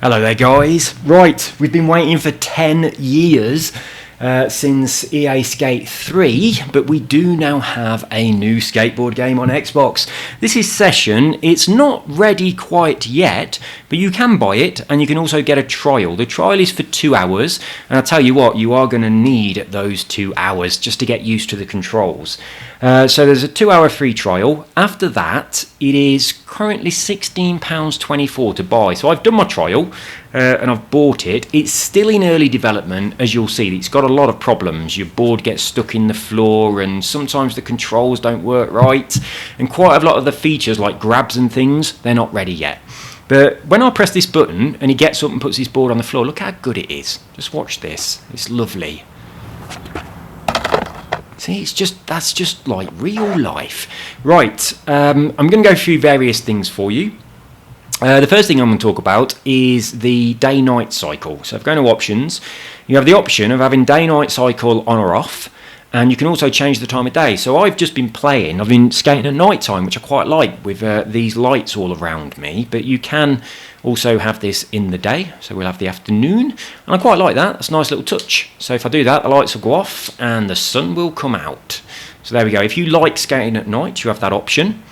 Hello there guys. Right, we've been waiting for 10 years since EA Skate 3, but we do now have a new skateboard game on Xbox. This is Session. It's not ready quite yet, but you can buy it and you can also get a trial. The trial is for 2 hours, and I'll tell you what, you are going to need those 2 hours just to get used to the controls. So there's a 2-hour free trial. After that, it is currently £16.24 to buy. So I've done my trial and I've bought it. It's still in early development, as you'll see. It's got a lot of problems. Your board gets stuck in the floor and sometimes the controls don't work right. And quite a lot of the features like grabs and things, they're not ready yet. But when I press this button and he gets up and puts his board on the floor, look how good it is. Just watch this. It's lovely. See, that's just like real life. Right, I'm going to go through various things for you. The first thing I'm going to talk about is the day-night cycle. So if I go to options, you have the option of having day-night cycle on or off, and you can also change the time of day. So I've just been playing, I've been skating at night time, which I quite like with these lights all around me, but you can also have this in the day. So we'll have the afternoon, and I quite like that. That's a nice little touch. So if I do that, the lights will go off and the sun will come out. So there we go. If you like skating at night, you have that option.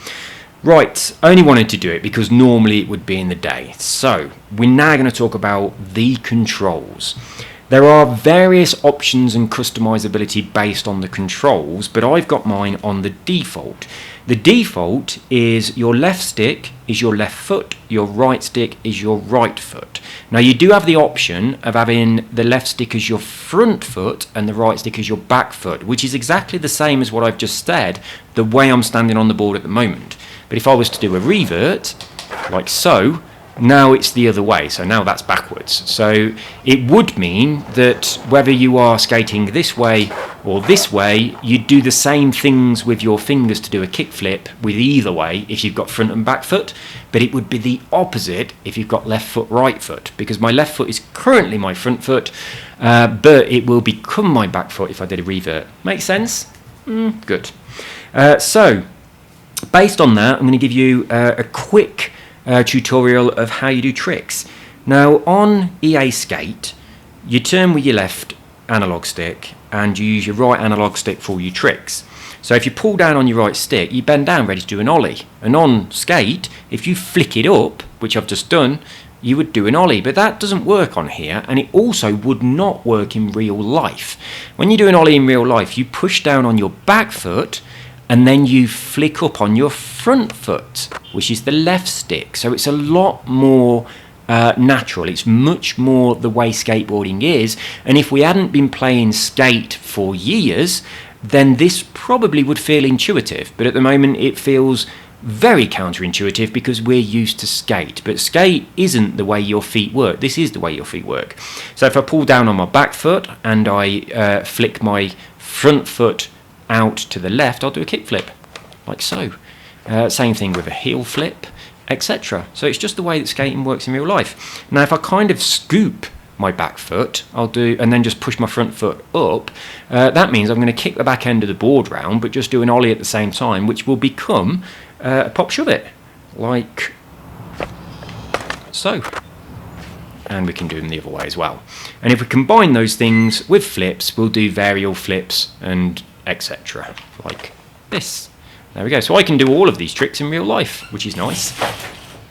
Right, I only wanted to do it because normally it would be in the day. So we're now going to talk about the controls. There are various options and customizability based on the controls, but I've got mine on the default. The default is your left stick is your left foot, your right stick is your right foot. Now you do have the option of having the left stick as your front foot and the right stick as your back foot, which is exactly the same as what I've just said, the way I'm standing on the board at the moment. But if I was to do a revert, like so, now it's the other way, so now that's backwards. So it would mean that whether you are skating this way or this way, you do the same things with your fingers to do a kickflip with either way if you've got front and back foot, but it would be the opposite if you've got left foot, right foot, because my left foot is currently my front foot, but it will become my back foot if I did a revert. Make sense? Good. So based on that, I'm going to give you a quick tutorial of how you do tricks. Now on EA Skate, you turn with your left analog stick and you use your right analog stick for all your tricks. So if you pull down on your right stick, you bend down ready to do an ollie. And on Skate, if you flick it up, which I've just done, you would do an ollie, but that doesn't work on here, and it also would not work in real life. When you do an ollie in real life, you push down on your back foot and then you flick up on your front foot, which is the left stick. So it's a lot more natural. It's much more the way skateboarding is. And if we hadn't been playing skate for years, then this probably would feel intuitive. But at the moment, it feels very counterintuitive because we're used to skate. But skate isn't the way your feet work. This is the way your feet work. So if I pull down on my back foot and I flick my front foot out to the left, I'll do a kickflip, like so. Same thing with a heel flip, etc. So it's just the way that skating works in real life. Now if I kind of scoop my back foot, I'll do, and then just push my front foot up, that means I'm going to kick the back end of the board round, but just do an ollie at the same time, which will become a pop shove it, like so. And we can do them the other way as well. And if we combine those things with flips, we'll do varial flips and etc. like this. There we go. So I can do all of these tricks in real life, which is nice.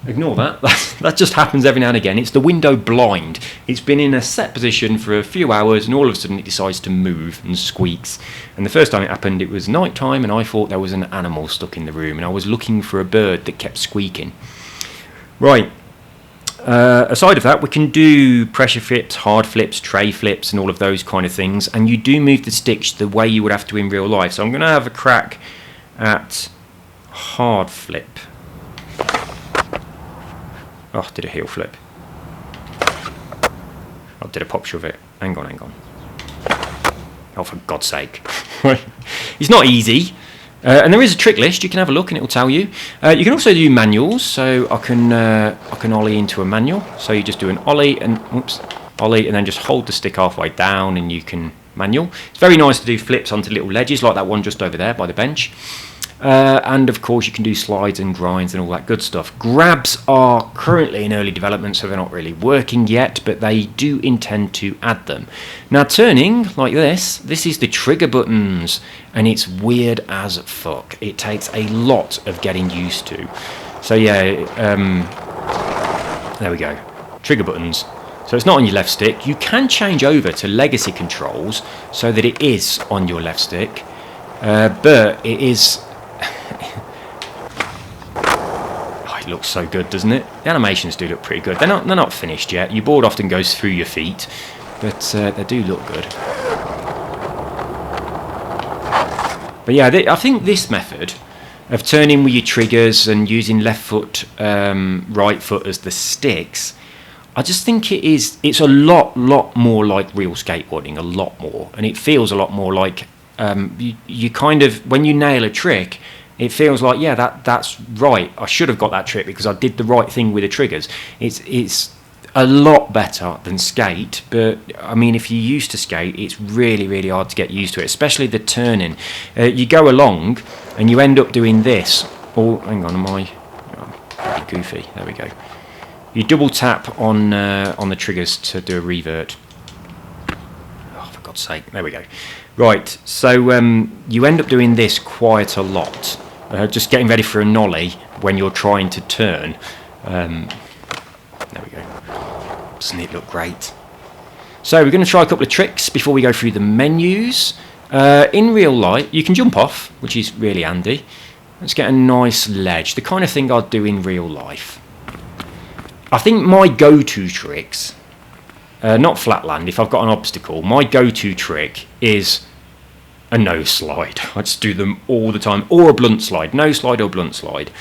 Ignore that. That just happens every now and again. It's the window blind. It's been in a set position for a few hours and all of a sudden it decides to move and squeaks. And the first time it happened, it was night time and I thought there was an animal stuck in the room and I was looking for a bird that kept squeaking. Right. Aside of that, we can do pressure flips, hard flips, tray flips and all of those kind of things, and you do move the sticks the way you would have to in real life. So I'm going to have a crack at hard flip. Oh, did a heel flip. I did a pop shove it. Hang on. Oh, for God's sake. It's not easy. And there is a trick list. You can have a look and it will tell you. You can also do manuals. So I can ollie into a manual. So you just do an ollie and ollie, and then just hold the stick halfway down, and you can manual. It's very nice to do flips onto little ledges like that one just over there by the bench. And of course you can do slides and grinds and all that good stuff. Grabs are currently in early development, so they're not really working yet, but they do intend to add them. Now turning like this is the trigger buttons, and it's weird as fuck. It takes a lot of getting used to. So yeah, there we go, trigger buttons. So it's not on your left stick. You can change over to legacy controls so that it is on your left stick, but it is... oh, it looks so good, doesn't it? The animations do look pretty good. They're not finished yet. Your board often goes through your feet, but they do look good. But yeah, I think this method of turning with your triggers and using left foot, right foot as the sticks, I just think it's a lot more like real skateboarding, a lot more, and it feels a lot more like you kind of, when you nail a trick, it feels like, yeah, that's right, I should have got that trick because I did the right thing with the triggers. It's a lot better than skate, but I mean, if you're used to skate, it's really hard to get used to it, especially the turning. You go along and you end up doing this. Oh, hang on, am I pretty goofy? There we go. You double tap on the triggers to do a revert. Oh, for God's sake! There we go. Right, so you end up doing this quite a lot. Just getting ready for a nollie when you're trying to turn. There we go. Doesn't it look great? So we're going to try a couple of tricks before we go through the menus. In real life, you can jump off, which is really handy. Let's get a nice ledge, the kind of thing I'd do in real life. I think my go-to tricks, not flatland, if I've got an obstacle, my go-to trick is a nose slide. I just do them all the time, or a blunt slide, nose slide or blunt slide,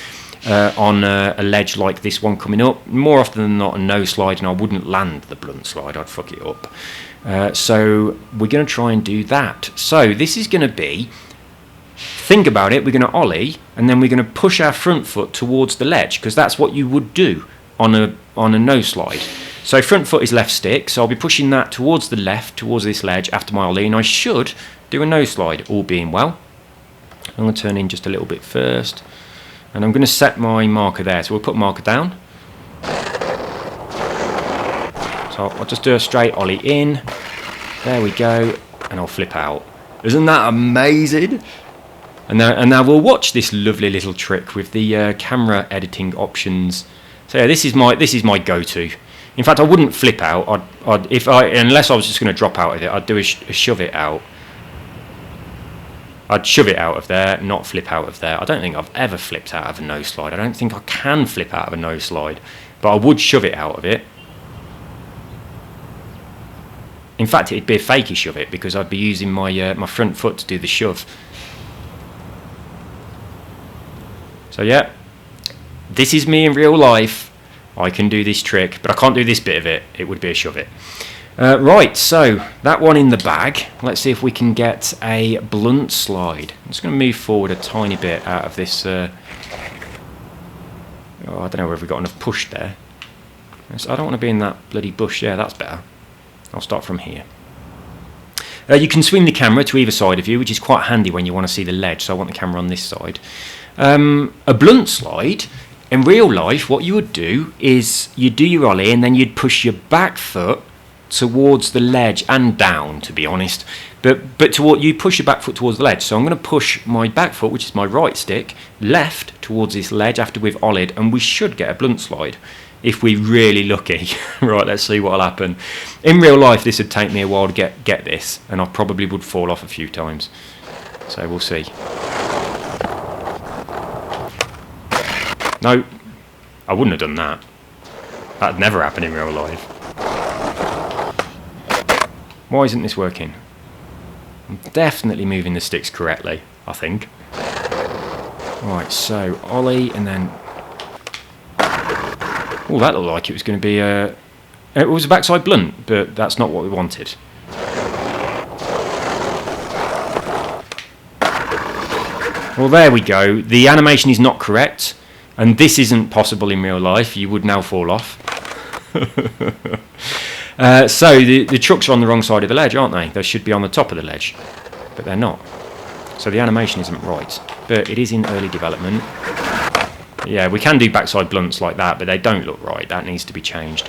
on a ledge like this one coming up. More often than not, a nose slide, and I wouldn't land the blunt slide, I'd fuck it up. So we're going to try and do that. So this is going to be, think about it, we're going to ollie, and then we're going to push our front foot towards the ledge, because that's what you would do on a nose slide. So front foot is left stick, so I'll be pushing that towards the left, towards this ledge after my ollie, and I should do a nose slide, all being well. I'm going to turn in just a little bit first, and I'm going to set my marker there. So we'll put marker down. So I'll just do a straight ollie in. There we go, and I'll flip out. Isn't that amazing? And now we'll watch this lovely little trick with the camera editing options. So yeah, this is my go-to. In fact, I wouldn't flip out. Unless I was just going to drop out of it, I'd do a shove it out. I'd shove it out of there, not flip out of there. I don't think I've ever flipped out of a nose slide. I don't think I can flip out of a nose slide, but I would shove it out of it. In fact, it'd be a fakey shove it, because I'd be using my my front foot to do the shove. So yeah, this is me in real life. I can do this trick, but I can't do this bit of it. It would be a shove it. Right, so that one in the bag. Let's see if we can get a blunt slide. I'm just going to move forward a tiny bit out of this. I don't know whether we've got enough push there. So I don't want to be in that bloody bush. Yeah, that's better. I'll start from here. You can swing the camera to either side of you, which is quite handy when you want to see the ledge. So I want the camera on this side. A blunt slide, in real life, what you would do is you'd do your ollie and then you'd push your back foot towards the ledge and down, to be honest. But you push your back foot towards the ledge. So I'm going to push my back foot, which is my right stick, left towards this ledge after we've ollied, and we should get a blunt slide if we're really lucky. Right, let's see what'll happen. In real life, this would take me a while to get this, and I probably would fall off a few times. So we'll see. No, I wouldn't have done that. That'd never happen in real life. Why isn't this working? I'm definitely moving the sticks correctly, I think. Right, so ollie, and then... Oh, that looked like it was going to be a... It was a backside blunt, but that's not what we wanted. Well, there we go. The animation is not correct, and this isn't possible in real life. You would now fall off. So the trucks are on the wrong side of the ledge, aren't they? They should be on the top of the ledge, but they're not. So the animation isn't right, but it is in early development. Yeah, we can do backside blunts like that, but they don't look right. That needs to be changed.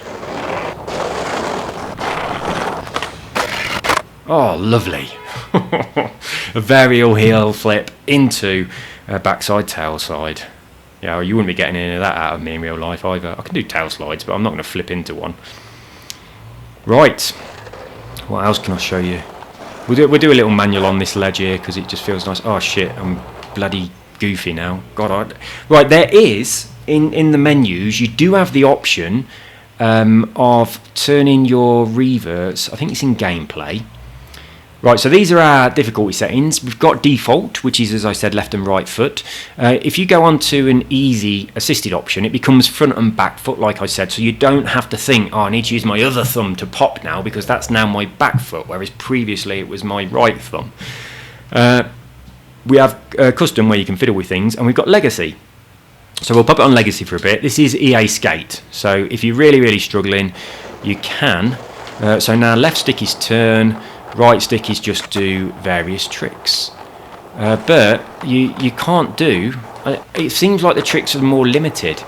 Oh, lovely. A varial heel flip into a backside tail slide. Yeah, you wouldn't be getting any of that out of me in real life either. I can do tail slides, but I'm not going to flip into one. Right. What else can I show you? We'll do a little manual on this ledge here because it just feels nice. Oh shit, I'm bloody goofy now. God, right, there is, in the menus, you do have the option of turning your reverts. I think it's in gameplay. Right, so these are our difficulty settings. We've got default, which is, as I said, left and right foot. If you go on to an easy assisted option, it becomes front and back foot, like I said, so you don't have to think, oh, I need to use my other thumb to pop now, because that's now my back foot, whereas previously it was my right thumb. We have custom, where you can fiddle with things, and we've got legacy. So we'll pop it on legacy for a bit. This is EA Skate, so if you're really, really struggling, you can. So now left stick is turn, right stick is just do various tricks, but you can't do. It seems like the tricks are more limited,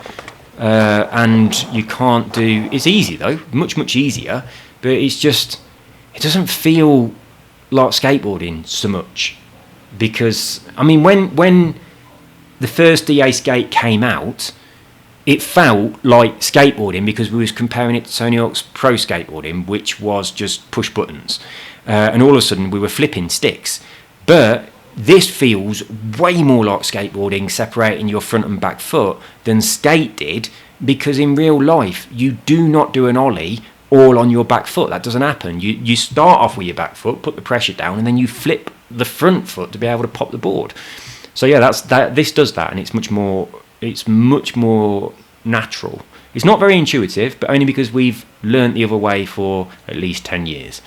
and you can't do. It's easy though, much easier, but it's just it doesn't feel like skateboarding so much, because I mean when the first EA Skate came out, it felt like skateboarding because we was comparing it to Tony Hawk's Pro Skateboarding, which was just push buttons. And all of a sudden we were flipping sticks. But this feels way more like skateboarding, separating your front and back foot, than Skate did, because in real life you do not do an ollie all on your back foot. That doesn't happen. You start off with your back foot, put the pressure down, and then you flip the front foot to be able to pop the board. So yeah, this does that, and it's much more natural. It's not very intuitive, but only because we've learnt the other way for at least 10 years.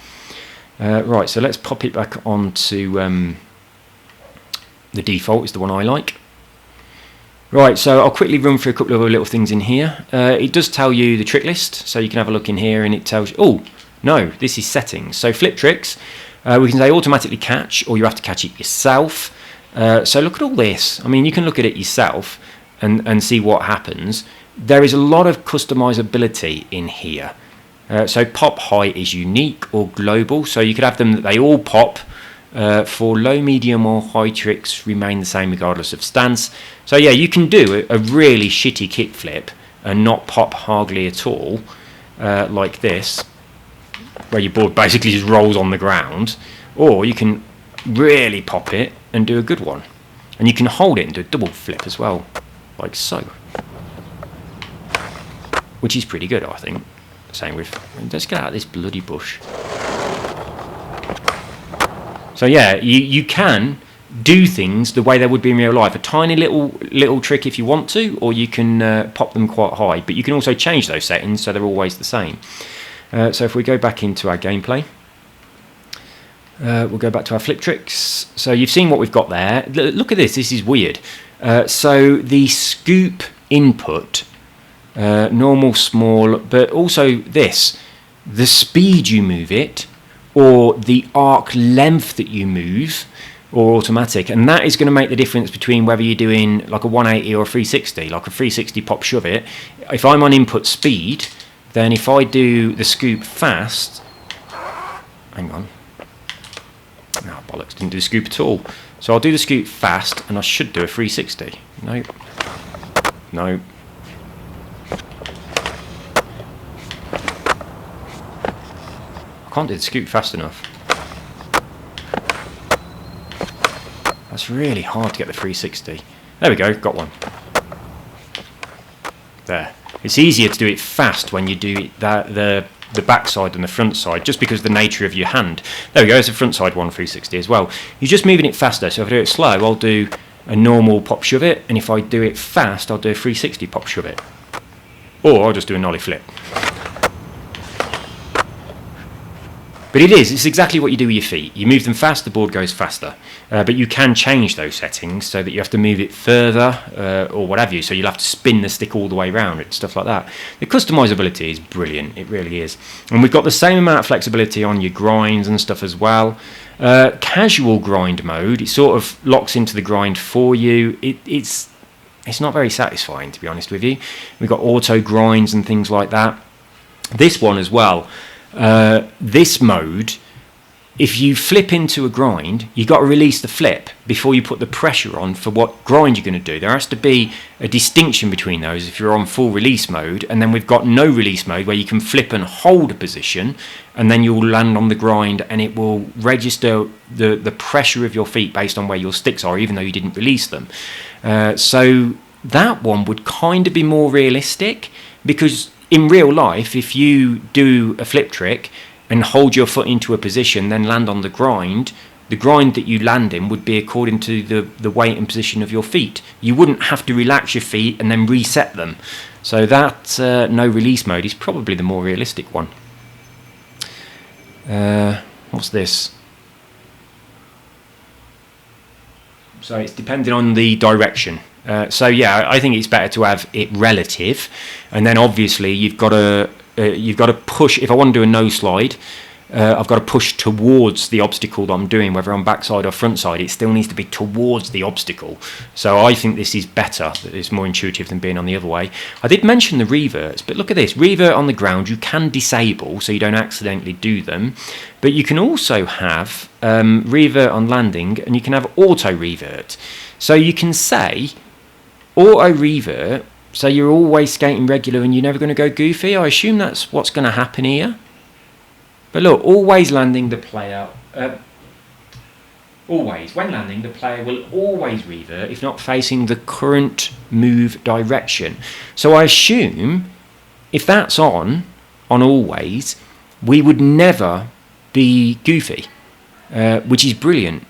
Right, so let's pop it back onto the default, is the one I like. Right, so I'll quickly run through a couple of other little things in here. It does tell you the trick list, so you can have a look in here, and it tells you, oh, no, this is settings. So flip tricks, we can say automatically catch, or you have to catch it yourself. So look at all this. I mean, you can look at it yourself and see what happens. There is a lot of customizability in here. So pop height is unique or global, so you could have them that they all pop. For low, medium or high tricks remain the same regardless of stance. So yeah, you can do a really shitty kickflip and not pop hardly at all, like this, where your board basically just rolls on the ground, or you can really pop it and do a good one. And you can hold it and do a double flip as well, like so, which is pretty good, I think. Same with, let's get out of this bloody bush. So yeah, you can do things the way they would be in real life. A tiny little trick if you want to, or you can pop them quite high. But you can also change those settings so they're always the same. So if we go back into our gameplay, we'll go back to our flip tricks. So you've seen what we've got there. Look at this. This is weird. So the scoop input, normal, small, but also this, the speed you move it, or the arc length that you move, or automatic, and that is going to make the difference between whether you're doing like a 180 or a 360. Like a 360 pop shove it, if I'm on input speed, then if I do the scoop fast, hang on, no bollocks, didn't do the scoop at all. So I'll do the scoop fast and I should do a 360. No. I can't do the scoop fast enough. That's really hard to get the 360. There we go, got one. There. It's easier to do it fast when you do the back side than the front side, just because of the nature of your hand. There we go, it's a front side one 360 as well. You're just moving it faster, so if I do it slow, I'll do a normal pop shove it, and if I do it fast, I'll do a 360 pop shove it. Or I'll just do a nollie flip. But it's exactly what you do with your feet. You move them fast, the board goes faster. But you can change those settings so that you have to move it further or what have you. So you'll have to spin the stick all the way around it, stuff like that. The customizability is brilliant. It really is. And we've got the same amount of flexibility on your grinds and stuff as well. Casual grind mode, it sort of locks into the grind for you. It's not very satisfying, to be honest with you. We've got auto grinds and things like that. This one as well. This mode, if you flip into a grind, you've got to release the flip before you put the pressure on for what grind you're going to do. There has to be a distinction between those if you're on full release mode, and then we've got no release mode where you can flip and hold a position, and then you'll land on the grind and it will register the pressure of your feet based on where your sticks are, even though you didn't release them. So that one would kind of be more realistic, because in real life, if you do a flip trick and hold your foot into a position, then land on the grind that you land in would be according to the weight and position of your feet. You wouldn't have to relax your feet and then reset them. So that no release mode is probably the more realistic one. What's this? So it's depending on the direction. So yeah, I think it's better to have it relative, and then obviously you've got to push. If I want to do a no slide, I've got to push towards the obstacle that I'm doing, whether I'm backside or front side. It still needs to be towards the obstacle. So I think this is better. It's more intuitive than being on the other way. I did mention the reverts, but look at this. Revert on the ground you can disable so you don't accidentally do them, but you can also have revert on landing, and you can have auto revert. So you can say auto revert, so you're always skating regular and you're never going to go goofy. I assume that's what's going to happen here. But look, always landing the player, when landing the player will always revert if not facing the current move direction. So I assume if that's on always, we would never be goofy, which is brilliant.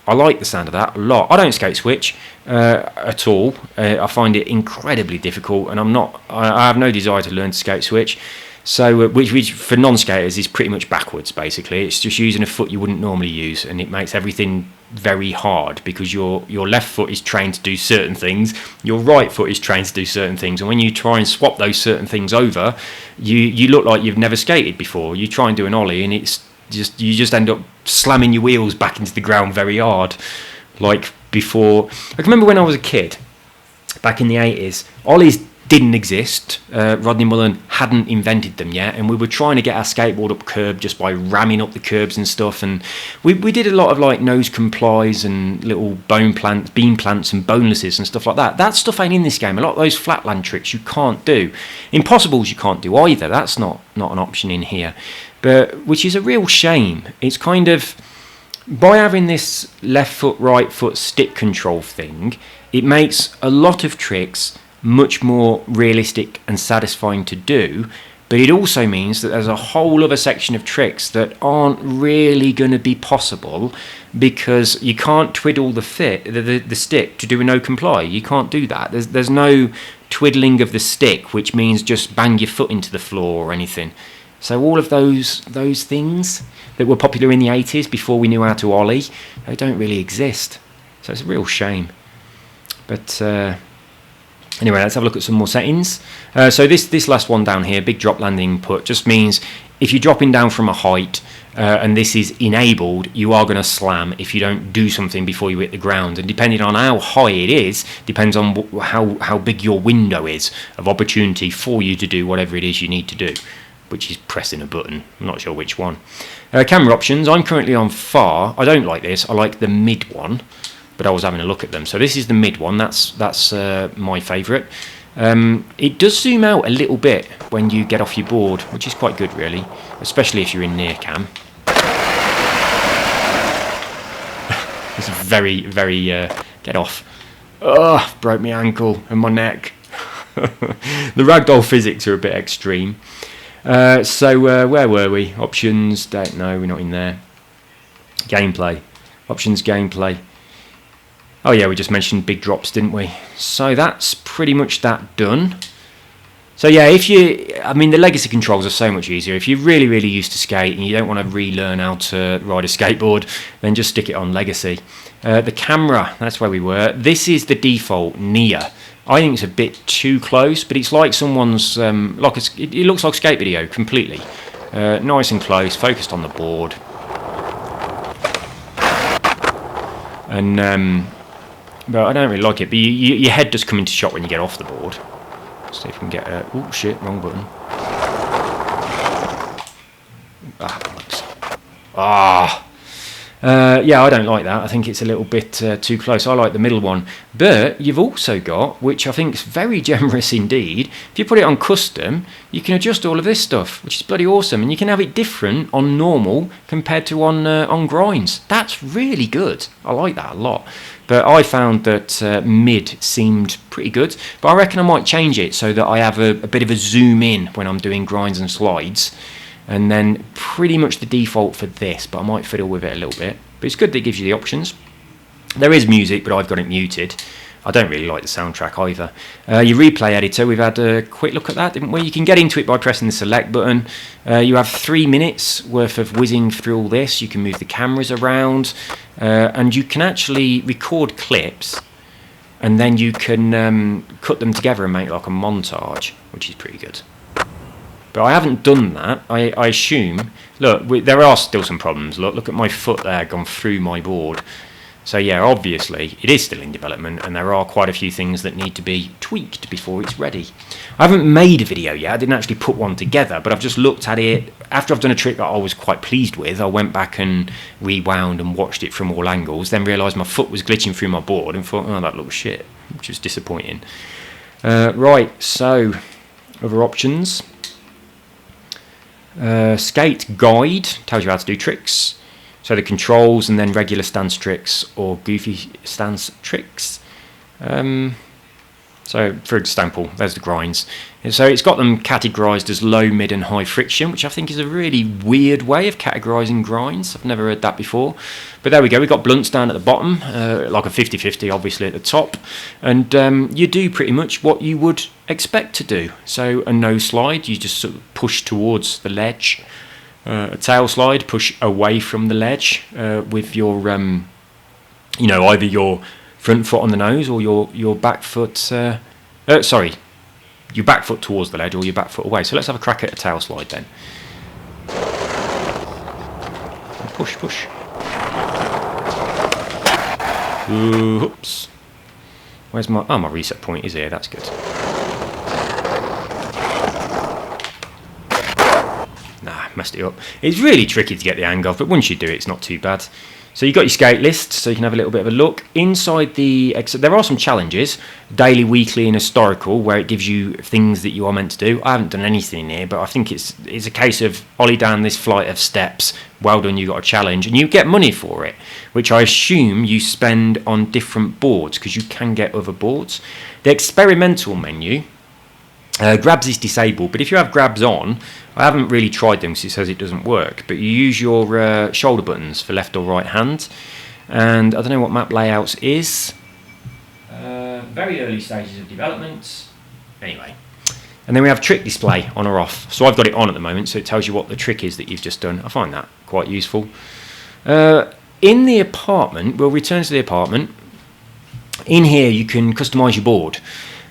I like the sound of that a lot. I don't skate switch at all. I find it incredibly difficult, and I have no desire to learn to skate switch. So, which for non-skaters is pretty much backwards. Basically, it's just using a foot you wouldn't normally use, and it makes everything very hard because your left foot is trained to do certain things, your right foot is trained to do certain things, and when you try and swap those certain things over, you look like you've never skated before. You try and do an ollie, and you just end up slamming your wheels back into the ground very hard, like before. I can remember when I was a kid, back in the 80s, ollies didn't exist. Rodney Mullen hadn't invented them yet, and we were trying to get our skateboard up curb just by ramming up the curbs and stuff, and we did a lot of like nose complies and little beam plants and bonelesses and stuff like that. That stuff ain't in this game. A lot of those flatland tricks you can't do. Impossibles you can't do either. That's not an option in here, but which is a real shame. It's kind of, by having this left foot right foot stick control thing, it makes a lot of tricks much more realistic and satisfying to do, but it also means that there's a whole other section of tricks that aren't really going to be possible because you can't twiddle the stick to do a no comply. You can't do that. There's no twiddling of the stick, which means just bang your foot into the floor or anything. So all of those things that were popular in the 80s before we knew how to ollie, they don't really exist. So it's a real shame. But anyway, let's have a look at some more settings. So this last one down here, big drop landing input, just means if you're dropping down from a height and this is enabled, you are going to slam if you don't do something before you hit the ground. And depending on how high it is, depends on how big your window is of opportunity for you to do whatever it is you need to do, which is pressing a button. I'm not sure which one. Camera options, I'm currently on far. I don't like this. I like the mid one, but I was having a look at them. So this is the mid one. That's my favourite. It does zoom out a little bit when you get off your board, which is quite good, really, especially if you're in near cam. It's very, very get off. Oh, broke my ankle and my neck. The ragdoll physics are a bit extreme. So where were we? Options, no, we're not in there. Gameplay. Options, gameplay. Oh yeah, we just mentioned big drops, didn't we? So that's pretty much that done. So yeah, I mean, the legacy controls are so much easier. If you're really, really used to skate and you don't want to relearn how to ride a skateboard, then just stick it on legacy. The camera, that's where we were. This is the default near. I think it's a bit too close, but it's like someone's, it looks like skate video completely. Nice and close, focused on the board. And, but I don't really like it, but your head does come into shot when you get off the board. See if we can get a... Oh, shit, wrong button. Yeah, I don't like that. I think it's a little bit too close. I like the middle one. But you've also got, which I think is very generous indeed, if you put it on custom, you can adjust all of this stuff, which is bloody awesome. And you can have it different on normal compared to on grinds. That's really good. I like that a lot. But I found that mid seemed pretty good. But I reckon I might change it so that I have a bit of a zoom in when I'm doing grinds and slides. And then pretty much the default for this, but I might fiddle with it a little bit. But it's good that it gives you the options. There is music, but I've got it muted. I don't really like the soundtrack either. Your replay editor, we've had a quick look at that, didn't we? You can get into it by pressing the select button. You have 3 minutes worth of whizzing through all this. You can move the cameras around, and you can actually record clips, and then you can cut them together and make like a montage, which is pretty good. But I haven't done that. I assume... Look, there are still some problems. Look at my foot there gone through my board. So yeah, obviously, it is still in development, and there are quite a few things that need to be tweaked before it's ready. I haven't made a video yet. I didn't actually put one together, but I've just looked at it. After I've done a trick that I was quite pleased with, I went back and rewound and watched it from all angles, then realised my foot was glitching through my board and thought, oh, that looks shit, which was disappointing. Right, so, other options. Skate guide tells you how to do tricks, so the controls, and then regular stance tricks or goofy stance tricks. So for example, there's the grinds. And so it's got them categorized as low, mid and high friction, which I think is a really weird way of categorizing grinds. I've never heard that before. But there we go, we've got blunts down at the bottom, like a 50-50 obviously at the top. And you do pretty much what you would expect to do. So a no slide, you just sort of push towards the ledge. A tail slide, push away from the ledge with your, either your front foot on the nose or your back foot, your back foot towards the ledge or your back foot away. So let's have a crack at a tail slide then. Push, push. Oops. Where's my, my reset point is here, that's good. Nah, messed it up. It's really tricky to get the hang of, but once you do it, it's not too bad. So you've got your skate list, so you can have a little bit of a look. Inside there are some challenges, daily, weekly and historical, where it gives you things that you are meant to do. I haven't done anything in here, but I think it's a case of ollie down this flight of steps, well done, you got a challenge, and you get money for it, which I assume you spend on different boards, because you can get other boards. The experimental menu, grabs is disabled, but if you have grabs on, I haven't really tried them because it says it doesn't work, but you use your shoulder buttons for left or right hand, and I don't know what map layouts is. Very early stages of development. Anyway, and then we have trick display on or off. So I've got it on at the moment, so it tells you what the trick is that you've just done. I find that quite useful. In the apartment, we'll return to the apartment. In here you can customise your board.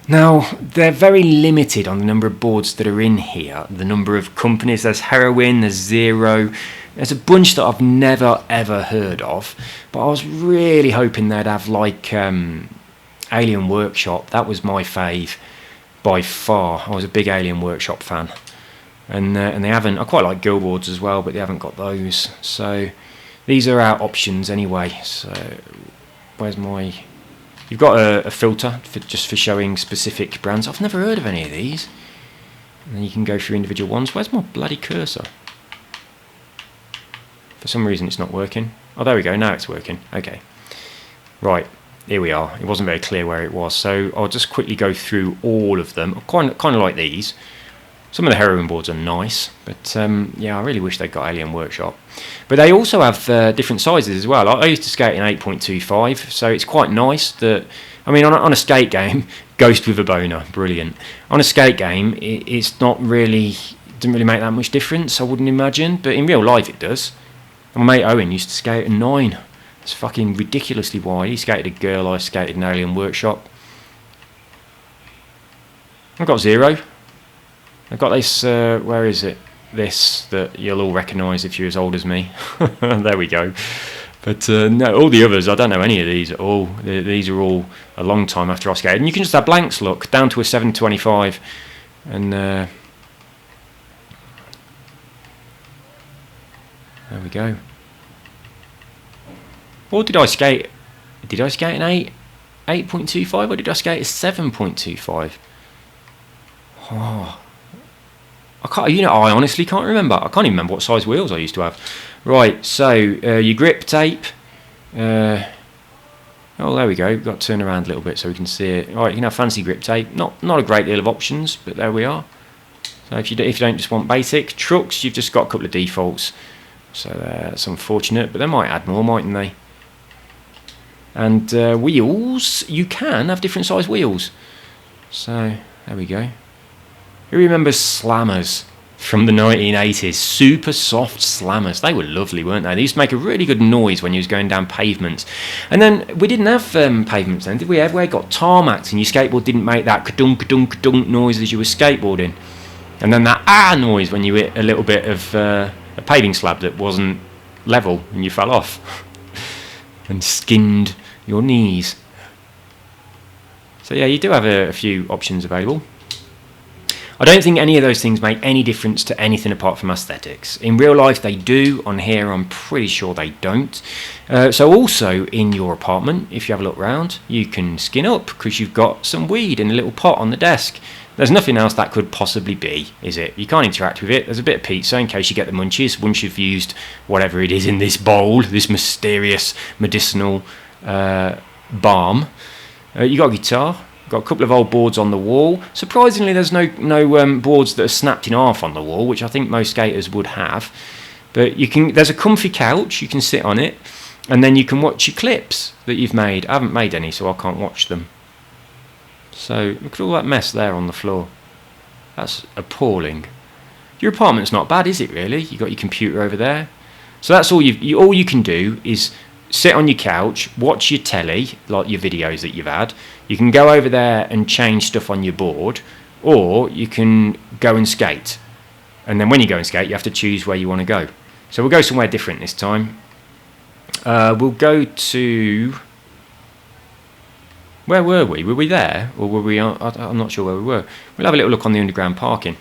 Now, they're very limited on the number of boards that are in here, the number of companies. There's Heroin, there's Zero, there's a bunch that I've never ever heard of, but I was really hoping they'd have like Alien Workshop. That was my fave by far. I was a big Alien Workshop fan, and they haven't. I quite like Guild Boards as well, but they haven't got those. So these are our options anyway. So where's my... You've got a filter just for showing specific brands. I've never heard of any of these. And then you can go through individual ones. Where's my bloody cursor? For some reason it's not working. Oh, there we go. Now it's working. Okay. Right. Here we are. It wasn't very clear where it was. So I'll just quickly go through all of them. Kind of like these. Some of the Heroin boards are nice, but yeah, I really wish they got Alien Workshop. But they also have different sizes as well. I used to skate in 8.25, so it's quite nice that, I mean, on a skate game, Ghost with a boner, brilliant. On a skate game, it's not really, doesn't really make that much difference, I wouldn't imagine, but in real life it does. My mate Owen used to skate at 9. It's fucking ridiculously wide. He skated a girl, I skated an alien workshop. I've got 0. I've got this, where is it? This, that you'll all recognise if you're as old as me. There we go. But no, all the others, I don't know any of these at all. These are all a long time after I skated. And you can just have blanks, look, down to a 725. And there we go. Or did I skate? Did I skate an 8.25 or did I skate a 7.25? Oh, I can't. You know, I honestly can't remember. I can't even remember what size wheels I used to have. Right, so your grip tape. Oh, there we go. We've got to turn around a little bit so we can see it. Right, you can have fancy grip tape. Not a great deal of options, but there we are. So if you don't just want basic trucks, you've just got a couple of defaults. So that's unfortunate, but they might add more, mightn't they? And wheels, you can have different size wheels. So there we go. Who remembers slammers from the 1980s? Super soft slammers. They were lovely, weren't they? They used to make a really good noise when you was going down pavements. And then we didn't have pavements then, did we? Everywhere got tarmacked and your skateboard didn't make that ka-dunk, ka-dunk, ka-dunk noise as you were skateboarding. And then that noise when you hit a little bit of a paving slab that wasn't level and you fell off and skinned your knees. So yeah, you do have a few options available. I don't think any of those things make any difference to anything apart from aesthetics. In real life they do, on here I'm pretty sure they don't. So also in your apartment, if you have a look round, you can skin up because you've got some weed in a little pot on the desk. There's nothing else that could possibly be, is it? You can't interact with it. There's a bit of pizza in case you get the munchies once you've used whatever it is in this bowl, this mysterious medicinal balm. You got a guitar. Got a couple of old boards on the wall. Surprisingly, there's no boards that are snapped in half on the wall, which I think most skaters would have. But you can. There's a comfy couch. You can sit on it, and then you can watch your clips that you've made. I haven't made any, so I can't watch them. So look at all that mess there on the floor. That's appalling. Your apartment's not bad, is it? Really? You got your computer over there. So that's all all you can do is sit on your couch, watch your telly, like your videos that you've had. You can go over there and change stuff on your board, or you can go and skate. And then when you go and skate, you have to choose where you want to go. So we'll go somewhere different this time. We'll go to... Where were we? Were we there? Or were we... I'm not sure where we were. We'll have a little look on the underground parking.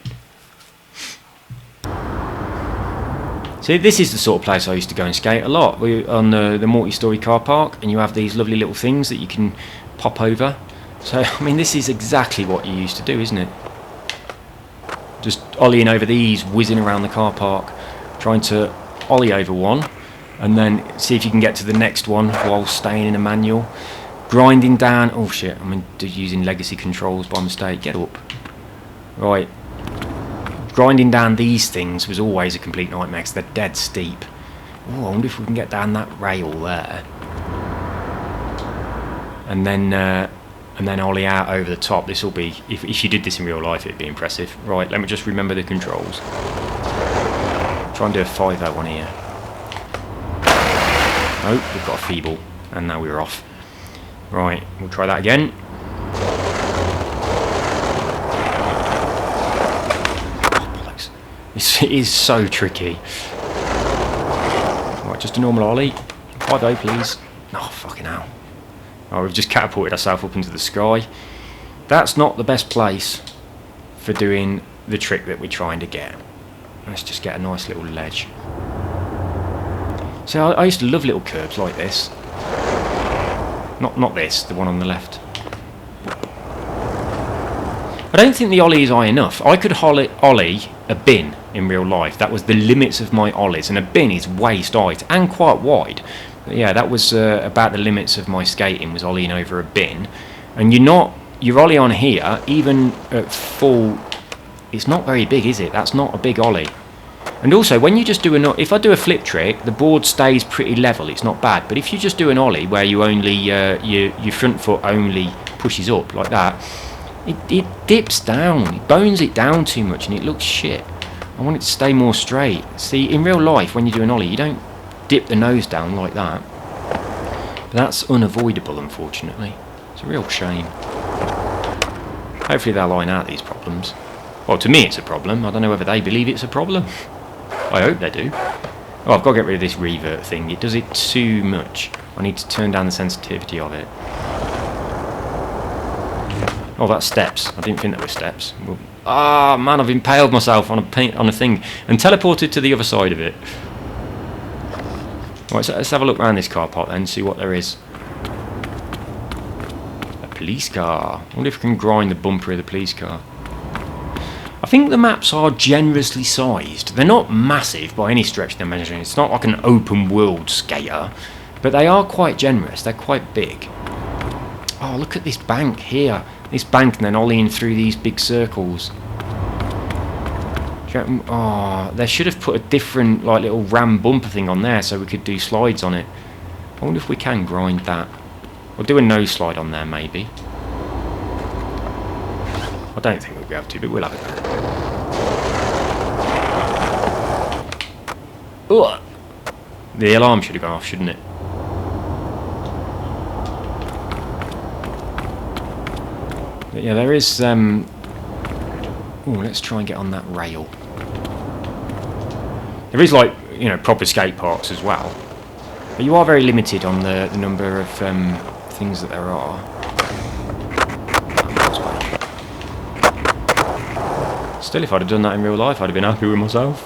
See, this is the sort of place I used to go and skate a lot. We're on the multi-storey car park, and you have these lovely little things that you can pop over. So, I mean, this is exactly what you used to do, isn't it? Just ollieing over these, whizzing around the car park, trying to ollie over one, and then see if you can get to the next one while staying in a manual. Grinding down... Oh, shit, I'm using legacy controls by mistake. Get up. Right. Grinding down these things was always a complete nightmare because they're dead steep. Oh, I wonder if we can get down that rail there. And then ollie out over the top. This will be... If you did this in real life, it'd be impressive. Right, let me just remember the controls. Try and do a 5-0 one here. Oh, we've got a feeble. And now we're off. Right, we'll try that again. It is so tricky. Right, just a normal ollie. 5-0, please. Oh, fucking hell. Oh, we've just catapulted ourselves up into the sky. That's not the best place for doing the trick that we're trying to get. Let's just get a nice little ledge. So I used to love little curbs like this. Not this, the one on the left. I don't think the ollie is high enough. I could ollie a bin in real life. That was the limits of my ollies, and a bin is waist height and quite wide. But yeah, that was about the limits of my skating, was ollieing over a bin. And your ollie on here, even at full, it's not very big, is it? That's not a big ollie. And also, when you just do if I do a flip trick, the board stays pretty level. It's not bad. But if you just do an ollie where you only your front foot only pushes up like that, it dips down, it bones it down too much and it looks shit. I want it to stay more straight. See, in real life when you do an ollie you don't dip the nose down like that. But that's unavoidable, unfortunately. It's a real shame. Hopefully they'll line out these problems. Well, to me it's a problem. I don't know whether they believe it's a problem. I hope they do. Oh, I've got to get rid of this revert thing. It does it too much. I need to turn down the sensitivity of it. Oh, that's steps. I didn't think there were steps. Ah, man, I've impaled myself on a thing and teleported to the other side of it. Right, so let's have a look around this car park then and see what there is. A police car. I wonder if we can grind the bumper of the police car. I think the maps are generously sized. They're not massive by any stretch of the imagination. It's not like an open world skater, but they are quite generous. They're quite big. Oh, look at this bank here. This bank and then ollieing through these big circles. Oh, they should have put a different like little ram bumper thing on there so we could do slides on it. I wonder if we can grind that. We'll do a nose slide on there maybe. I don't think we'll be able to, but we'll have it. Ugh. The alarm should have gone off, shouldn't it? But yeah, there is. Oh, let's try and get on that rail. There is, like, you know, proper skate parks as well, but you are very limited on the number of things that there are. Still, if I'd have done that in real life, I'd have been happy with myself.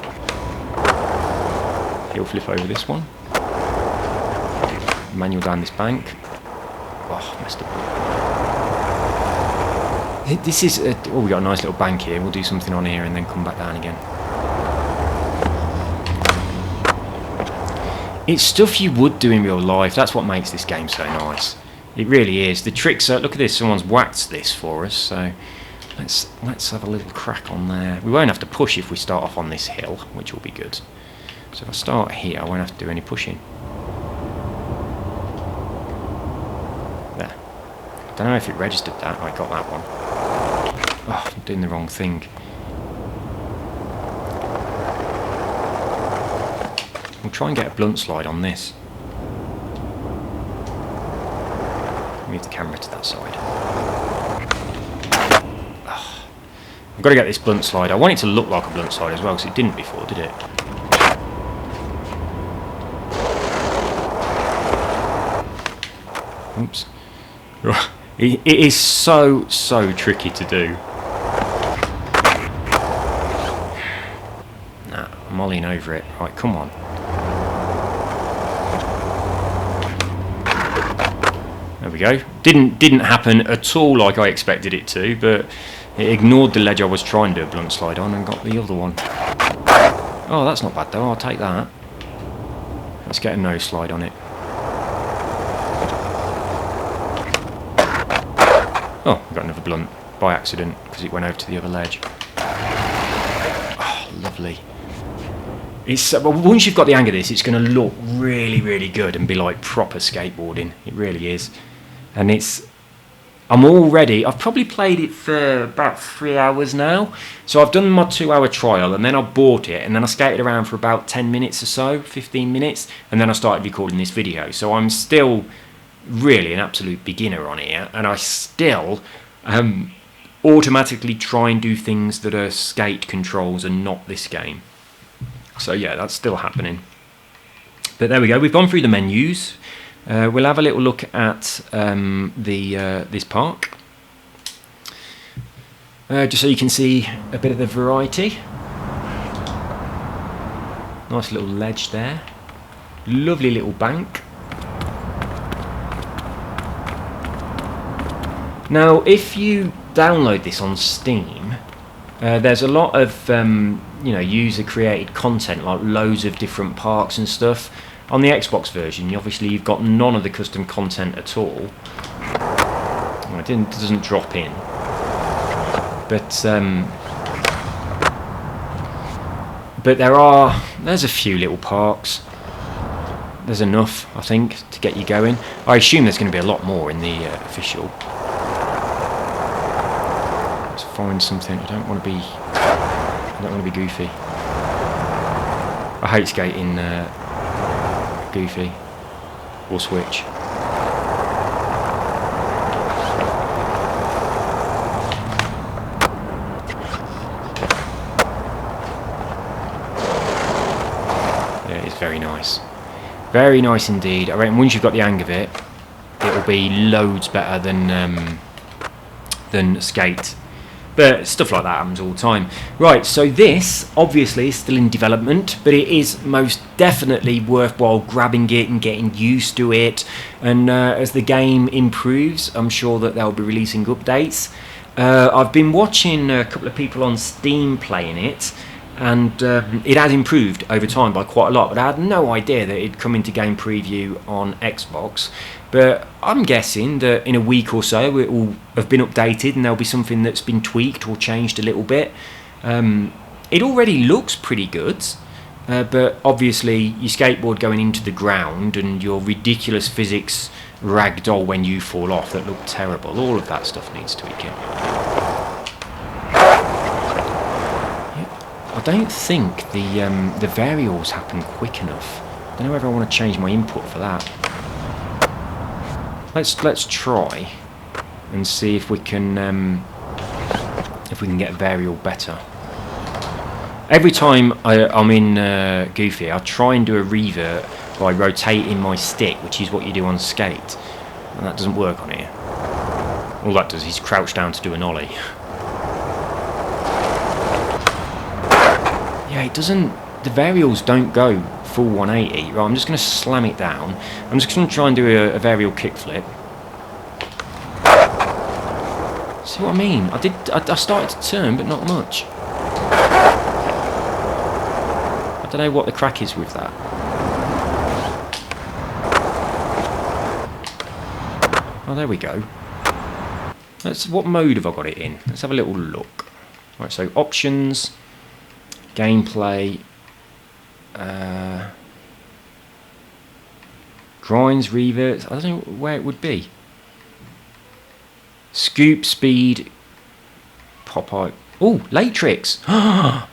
Heel flip over this one. Manual down this bank. Oh, messed up. This is... oh, we got a nice little bank here. We'll do something on here and then come back down again. It's stuff you would do in real life. That's what makes this game so nice. It really is. The tricks are... look at this. Someone's waxed this for us, so... Let's have a little crack on there. We won't have to push if we start off on this hill, which will be good. So if I start here, I won't have to do any pushing. There. Don't know if it registered that. I got that one. Oh, I'm doing the wrong thing. We'll try and get a blunt slide on this. Move the camera to that side. I've got to get this blunt slide. I want it to look like a blunt slide as well, because it didn't before, did it? Oops. It is so tricky to do. Nah, I'm ollieing over it. Right, come on. There we go. Didn't happen at all like I expected it to, but it ignored the ledge I was trying to do a blunt slide on and got the other one. Oh, that's not bad though. I'll take that. Let's get a nose slide on it. Oh, we got another blunt by accident because it went over to the other ledge. Oh, lovely. It's well, once you've got the hang of this, it's going to look really good and be like proper skateboarding. It really is. And I've probably played it for about 3 hours now. So I've done my 2-hour trial and then I bought it and then I skated around for about 10 minutes or so, 15 minutes, and then I started recording this video. So I'm still really an absolute beginner on here, and I still automatically try and do things that are skate controls and not this game. So yeah, that's still happening. But there we go, we've gone through the menus. We'll have a little look at this park, just so you can see a bit of the variety. Nice little ledge there, lovely little bank. Now if you download this on Steam, there's a lot of user created content, like loads of different parks and stuff. On the Xbox version, obviously you've got none of the custom content at all. It doesn't drop in, but there's a few little parks. There's enough, I think, to get you going. I assume there's going to be a lot more in the official. find something. I don't want to be goofy. I hate skating goofy or switch. Yeah, it's very nice. Very nice indeed. I reckon once you've got the hang of it, it'll be loads better than skate. But stuff like that happens all the time. Right, so this obviously is still in development, but it is most definitely worthwhile grabbing it and getting used to it. And as the game improves, I'm sure that they'll be releasing updates. I've been watching a couple of people on Steam playing it, and it has improved over time by quite a lot, but I had no idea that it'd come into game preview on Xbox. But I'm guessing that in a week or so it will have been updated and there'll be something that's been tweaked or changed a little bit. It already looks pretty good, but obviously your skateboard going into the ground and your ridiculous physics ragdoll when you fall off that look terrible, all of that stuff needs tweaking. I don't think the varials happen quick enough. I don't know whether I want to change my input for that. Let's try and see if we can get varial better. Every time I'm in Goofy, I'll try and do a revert by rotating my stick, which is what you do on skate, and that doesn't work on here. All that does is crouch down to do an ollie. Yeah, it doesn't. The varials don't go full 180. Right, I'm just going to slam it down. I'm just going to try and do a varial kickflip. See what I mean? I started to turn, but not much. I don't know what the crack is with that. Oh, there we go. What mode have I got it in? Let's have a little look. Right, so options, gameplay. Grinds, reverts, I don't know where it would be. Scoop, speed, pop out. Oh, late tricks. You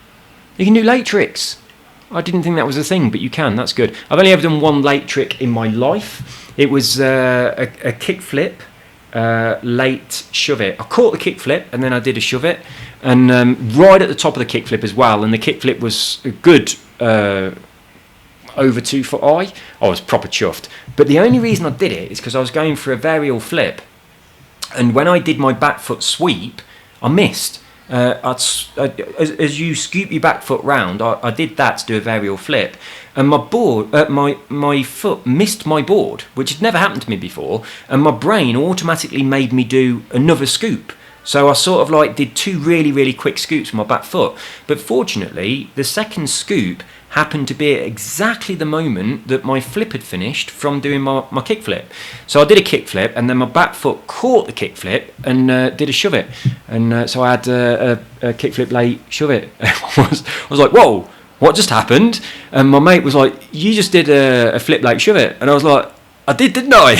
can do late tricks. I didn't think that was a thing, but you can, that's good. I've only ever done one late trick in my life. It was a kickflip, late shove it. I caught the kickflip and then I did a shove it. And right at the top of the kickflip as well, and the kickflip was a good over 2 foot high. I was proper chuffed. But the only reason I did it is because I was going for a varial flip, and when I did my back foot sweep, I missed. As you scoop your back foot round, I did that to do a varial flip, and my board, my foot missed my board, which had never happened to me before, and my brain automatically made me do another scoop. So I sort of like did 2 really, really quick scoops with my back foot. But fortunately, the second scoop happened to be at exactly the moment that my flip had finished from doing my kickflip. So I did a kickflip, and then my back foot caught the kickflip and did a shove it. And so I had a kickflip late shove it. I was like, whoa, what just happened? And my mate was like, you just did a flip late shove it. And I was like, I did, didn't I?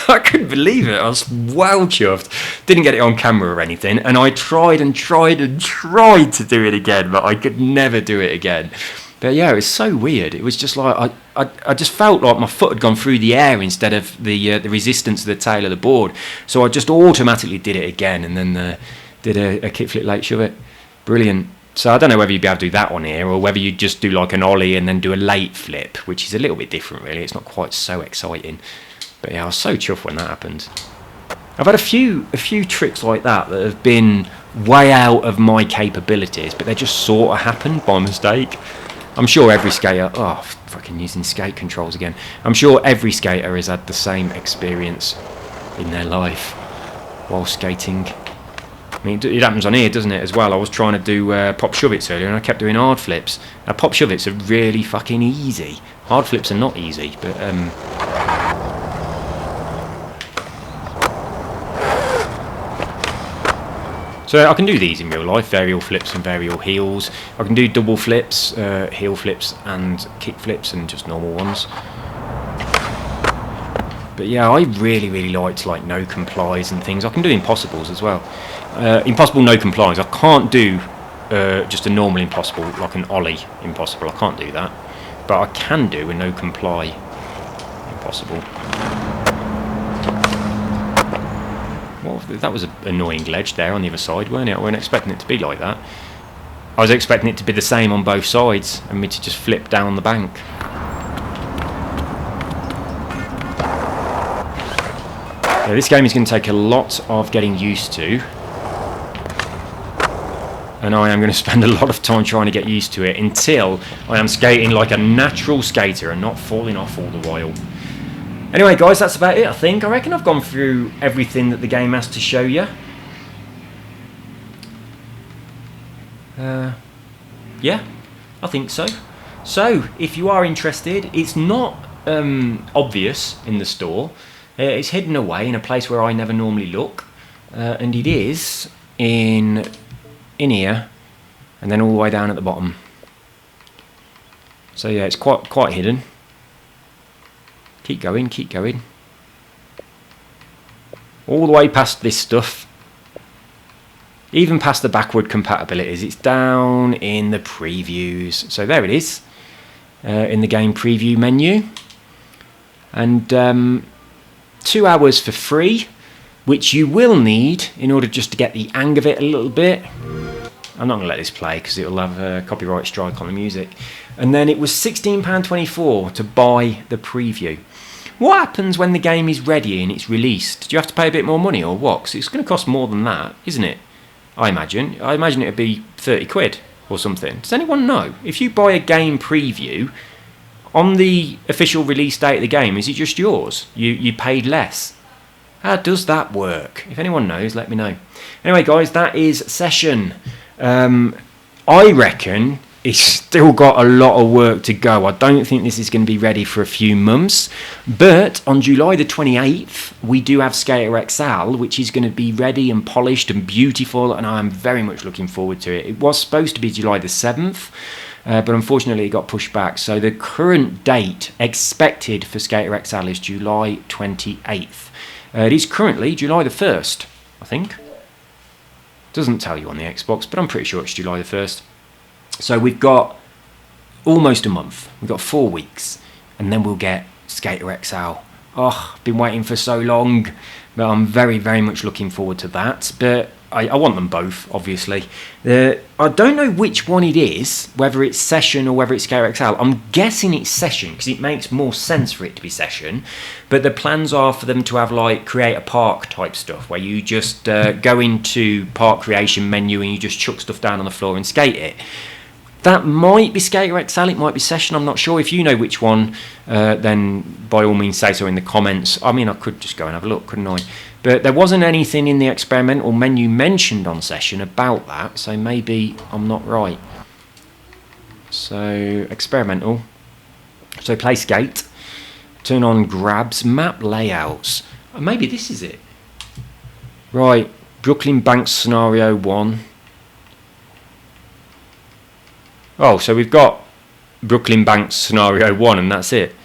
I couldn't believe it. I was wow chuffed. Didn't get it on camera or anything, and I tried and tried and tried to do it again, but I could never do it again. But yeah, it was so weird. It was just like I just felt like my foot had gone through the air instead of the resistance of the tail of the board. So I just automatically did it again, and then did a kickflip late shove it. Brilliant. So I don't know whether you'd be able to do that on here, or whether you'd just do like an ollie and then do a late flip, which is a little bit different really. It's not quite so exciting. But yeah, I was so chuffed when that happened. I've had a few tricks like that have been way out of my capabilities, but they just sort of happened by mistake. I'm sure every skater... Oh, fucking using skate controls again. I'm sure every skater has had the same experience in their life while skating. I mean, it happens on here, doesn't it, as well? I was trying to do pop shove-its earlier, and I kept doing hard flips. Now, pop shove-its are really fucking easy. Hard flips are not easy, but... So I can do these in real life, varial flips and varial heels. I can do double flips, heel flips and kick flips, and just normal ones. But yeah, I really liked like no complies and things. I can do impossibles as well. Impossible no complies. I can't do just a normal impossible, like an ollie impossible. I can't do that, but I can do a no comply impossible. Well, that was an annoying ledge there on the other side, weren't it? I wasn't expecting it to be like that. I was expecting it to be the same on both sides and me to just flip down the bank. Yeah, this game is going to take a lot of getting used to, and I am going to spend a lot of time trying to get used to it until I am skating like a natural skater and not falling off all the while. Anyway guys, that's about it I think. I reckon I've gone through everything that the game has to show you. Yeah, I think so. So, if you are interested, it's not obvious in the store. It's hidden away in a place where I never normally look. And it is in here, and then all the way down at the bottom. So yeah, it's quite hidden. Keep going, keep going. All the way past this stuff. Even past the backward compatibilities. It's down in the previews. So there it is. In the game preview menu. And 2 hours for free, which you will need in order just to get the hang of it a little bit. I'm not going to let this play because it will have a copyright strike on the music. And then it was £16.24 to buy the preview. What happens when the game is ready and it's released? Do you have to pay a bit more money or what? 'Cause it's going to cost more than that, isn't it? I imagine it would be 30 quid or something. Does anyone know? If you buy a game preview, on the official release date of the game, is it just yours? You paid less. How does that work? If anyone knows, let me know. Anyway guys, that is Session. I reckon it's still got a lot of work to go. I don't think this is going to be ready for a few months. But on July the 28th, we do have Skater XL, which is going to be ready and polished and beautiful, and I'm very much looking forward to it. It was supposed to be July the 7th, but unfortunately it got pushed back. So the current date expected for Skater XL is July 28th. It is currently July the 1st, I think. Doesn't tell you on the Xbox, but I'm pretty sure it's July the 1st. So we've got almost a month. We've got 4 weeks, and then we'll get Skater XL. Oh, I've been waiting for so long, but I'm very much looking forward to that. But I want them both, obviously. I don't know which one it is, whether it's Session or whether it's Skater XL. I'm guessing it's Session because it makes more sense for it to be Session. But the plans are for them to have like create a park type stuff where you just go into park creation menu and you just chuck stuff down on the floor and skate it. That might be Skater XL, it might be Session, I'm not sure. If you know which one, then by all means say so in the comments. I mean, I could just go and have a look, couldn't I? But there wasn't anything in the experimental menu mentioned on Session about that, so maybe I'm not right. So, experimental. So, play skate. Turn on grabs, map layouts. Maybe this is it. Right, Brooklyn Banks Scenario 1. Oh, so we've got Brooklyn Banks Scenario 1 and that's it.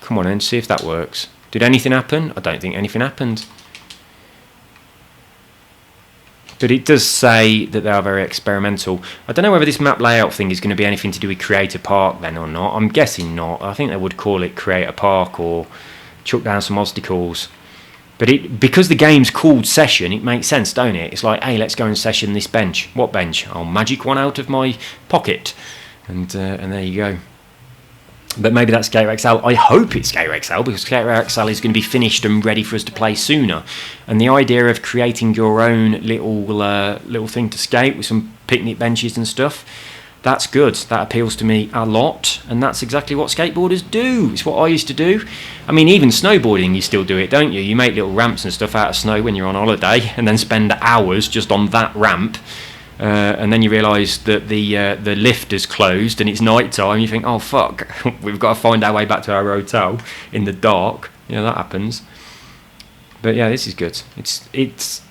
Come on then, see if that works. Did anything happen? I don't think anything happened. But it does say that they are very experimental. I don't know whether this map layout thing is going to be anything to do with Create a Park then or not. I'm guessing not. I think they would call it Create a Park or chuck down some obstacles. But because the game's called Session, it makes sense, don't it? It's like, hey, let's go and session this bench. What bench? I'll magic one out of my pocket. And there you go. But maybe that's Skater XL. I hope it's Skater XL because Skater XL is going to be finished and ready for us to play sooner. And the idea of creating your own little thing to skate with some picnic benches and stuff, that's good. That appeals to me a lot. And that's exactly what skateboarders do. It's what I used to do. I mean, even snowboarding, you still do it, don't you? You make little ramps and stuff out of snow when you're on holiday and then spend hours just on that ramp. And then you realise that the lift is closed and it's night time. You think, oh fuck, we've got to find our way back to our hotel in the dark. You know, that happens. But yeah, this is good. It's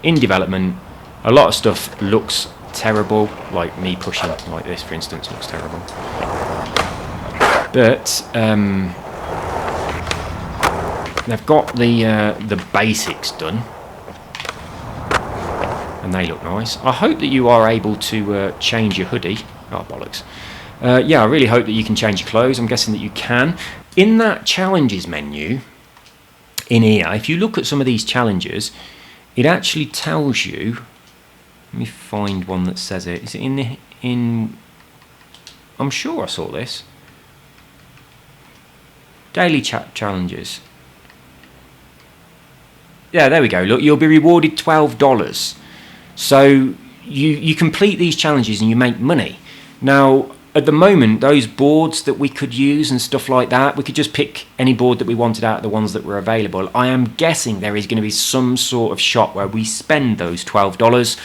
in development. A lot of stuff looks terrible, like me pushing like this, for instance, looks terrible. But they've got the basics done, and they look nice. I hope that you are able to change your hoodie. Oh, bollocks. Yeah, I really hope that you can change your clothes. I'm guessing that you can. In that challenges menu in here, if you look at some of these challenges, it actually tells you. Let me find one that says it. Is it in? I'm sure I saw this. Daily chat challenges. Yeah, there we go. Look, you'll be rewarded $12. So you complete these challenges and you make money. Now, at the moment, those boards that we could use and stuff like that, we could just pick any board that we wanted out of the ones that were available. I am guessing there is going to be some sort of shop where we spend those $12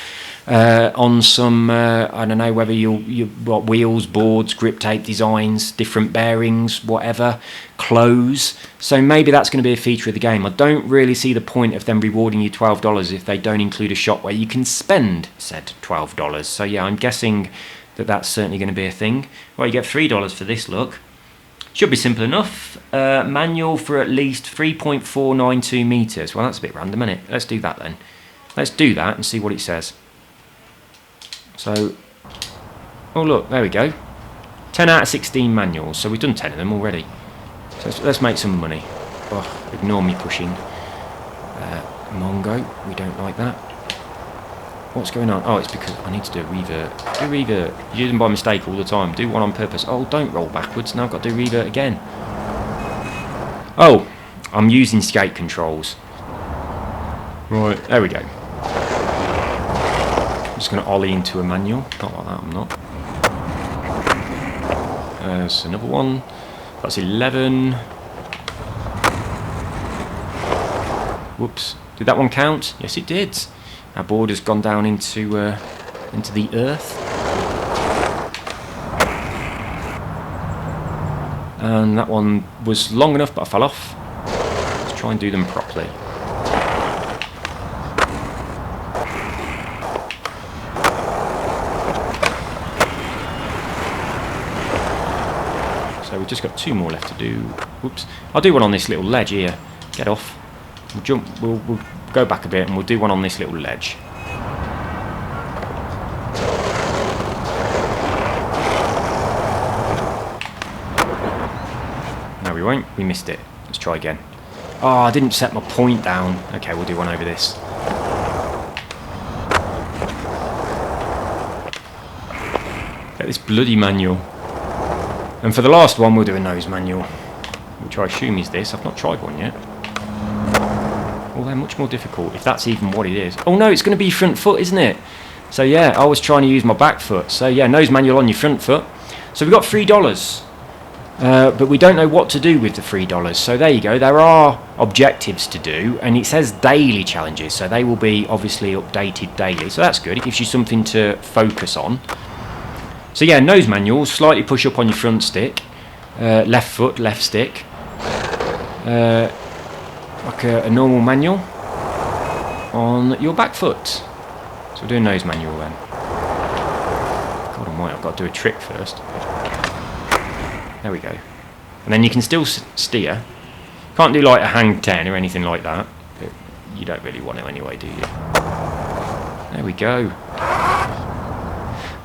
on some, I don't know whether you what wheels, boards, grip tape designs, different bearings, whatever, clothes. So maybe that's going to be a feature of the game. I don't really see the point of them rewarding you $12 if they don't include a shop where you can spend said $12. So yeah, I'm guessing that that's certainly going to be a thing. Well, you get $3 for this look. Should be simple enough. Manual for at least 3.492 meters. Well, that's a bit random, isn't it? Let's do that then. Let's do that and see what it says. So, oh look, there we go. 10 out of 16 manuals. So we've done 10 of them already. So let's make some money. Oh, ignore me pushing. Mongo, we don't like that. What's going on? Oh, it's because I need to do a revert. Do revert. You do them by mistake all the time. Do one on purpose. Oh, don't roll backwards. Now I've got to do revert again. Oh, I'm using skate controls. Right, there we go. I'm just going to ollie into a manual. Not like that, I'm not. There's another one. That's 11. Whoops. Did that one count? Yes, it did. Our board has gone down into the earth. And that one was long enough, but I fell off. Let's try and do them properly. So we've just got 2 more left to do. Whoops. I'll do one on this little ledge here. Get off. We'll jump. We'll go back a bit and we'll do one on this little ledge. No, we won't. We missed it. Let's try again. Oh, I didn't set my point down. Okay, we'll do one over this. Get this bloody manual. And for the last one, we'll do a nose manual, which I assume is this. I've not tried one yet. Well, they're much more difficult, if that's even what it is. Oh no, it's going to be front foot, isn't it? So yeah, I was trying to use my back foot. So yeah, nose manual on your front foot. So we've got $3. But we don't know what to do with the $3. So there you go. There are objectives to do, and it says daily challenges. So they will be obviously updated daily. So that's good. It gives you something to focus on. So yeah, nose manual, slightly push up on your front stick. Left foot, left stick. Like a normal manual on your back foot. So we'll do a nose manual then. God almighty, I've got to do a trick first. There we go. And then you can still steer. Can't do like a hang 10 or anything like that. But you don't really want to anyway, do you? There we go.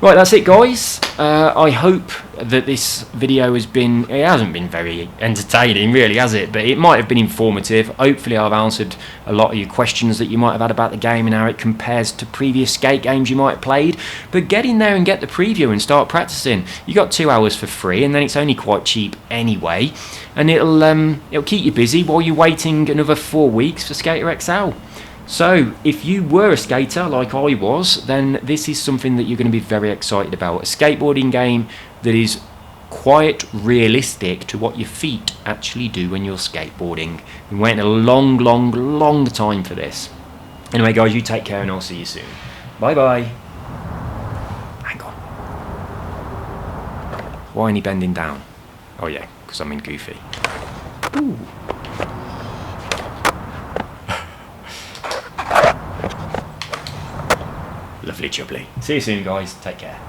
Right, that's it, guys. I hope that this video has been... It hasn't been very entertaining, really, has it? But it might have been informative. Hopefully I've answered a lot of your questions that you might have had about the game and how it compares to previous skate games you might have played. But get in there and get the preview and start practicing. You got 2 hours for free, and then it's only quite cheap anyway. And it'll keep you busy while you're waiting another 4 weeks for Skater XL. So, if you were a skater like I was, then this is something that you're going to be very excited about. A skateboarding game that is quite realistic to what your feet actually do when you're skateboarding. We're waiting a long time for this. Anyway, guys, you take care and I'll see you soon. Bye-bye. Hang on. Why ain't he bending down? Oh, yeah, because I'm in Goofy. Ooh. Lovely jubbly. See you soon, guys. Take care.